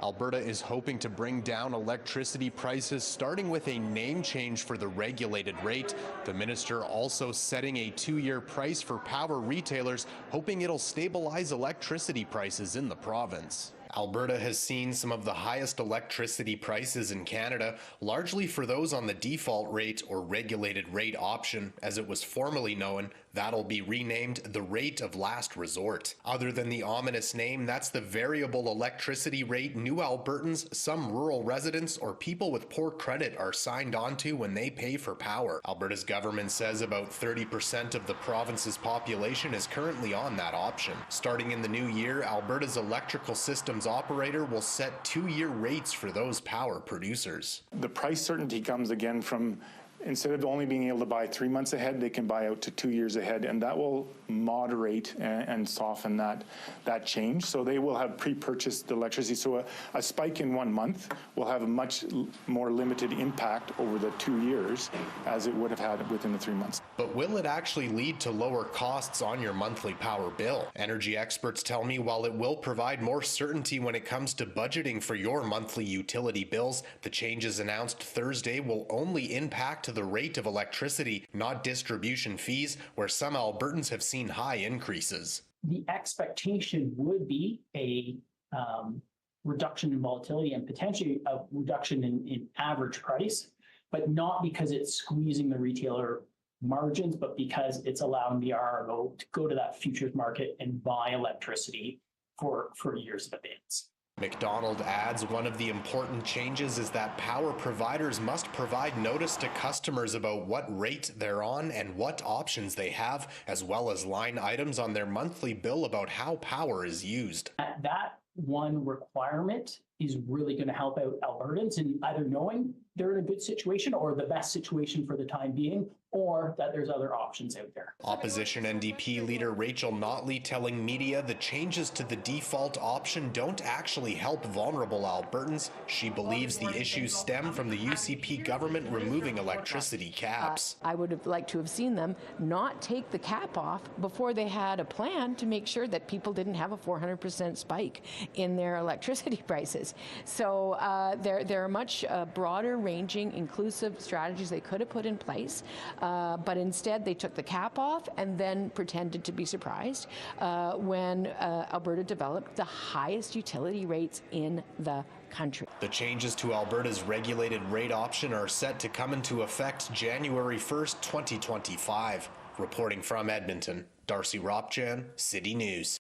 Alberta is hoping to bring down electricity prices, starting with a name change for the regulated rate. The minister also setting a 2-year price for power retailers, hoping it'll stabilize electricity prices in the province. Alberta has seen some of the highest electricity prices in Canada, largely for those on the default rate or regulated rate option, as it was formerly known. That'll be renamed the rate of last resort. Other than the ominous name, that's the variable electricity rate new Albertans, some rural residents, or people with poor credit are signed onto when they pay for power. Alberta's government says about 30% of the province's population is currently on that option. Starting in the new year, Alberta's electrical systems operator will set 2-year rates for those power producers. The price certainty comes again from, instead of only being able to buy 3 months ahead, they can buy out to 2 years ahead, and that will moderate and soften that change. So they will have pre-purchased electricity. So a spike in 1 month will have a much more limited impact over the 2 years as it would have had within the 3 months. But will it actually lead to lower costs on your monthly power bill? Energy experts tell me while it will provide more certainty when it comes to budgeting for your monthly utility bills, the changes announced Thursday will only impact the rate of electricity, not distribution fees, where some Albertans have seen high increases. The expectation would be a reduction in volatility and potentially a reduction in average price, but not because it's squeezing the retailer margins, but because it's allowing the RRO to go to that futures market and buy electricity for years of advance. McDonald adds one of the important changes is that power providers must provide notice to customers about what rate they're on and what options they have, as well as line items on their monthly bill about how power is used. That one requirement is really going to help out Albertans in either knowing they're in a good situation or the best situation for the time being, or that there's other options out there. Opposition NDP leader Rachel Notley telling media the changes to the default option don't actually help vulnerable Albertans. She believes the issues stem from the UCP government removing electricity caps. I would have liked to have seen them not take the cap off before they had a plan to make sure that people didn't have a 400% spike in their electricity prices. So there are much broader ranging, inclusive strategies they could have put in place, but instead they took the cap off and then pretended to be surprised when Alberta developed the highest utility rates in the country. The changes to Alberta's regulated rate option are set to come into effect January 1st, 2025. Reporting from Edmonton, Darcy Ropchan, City News.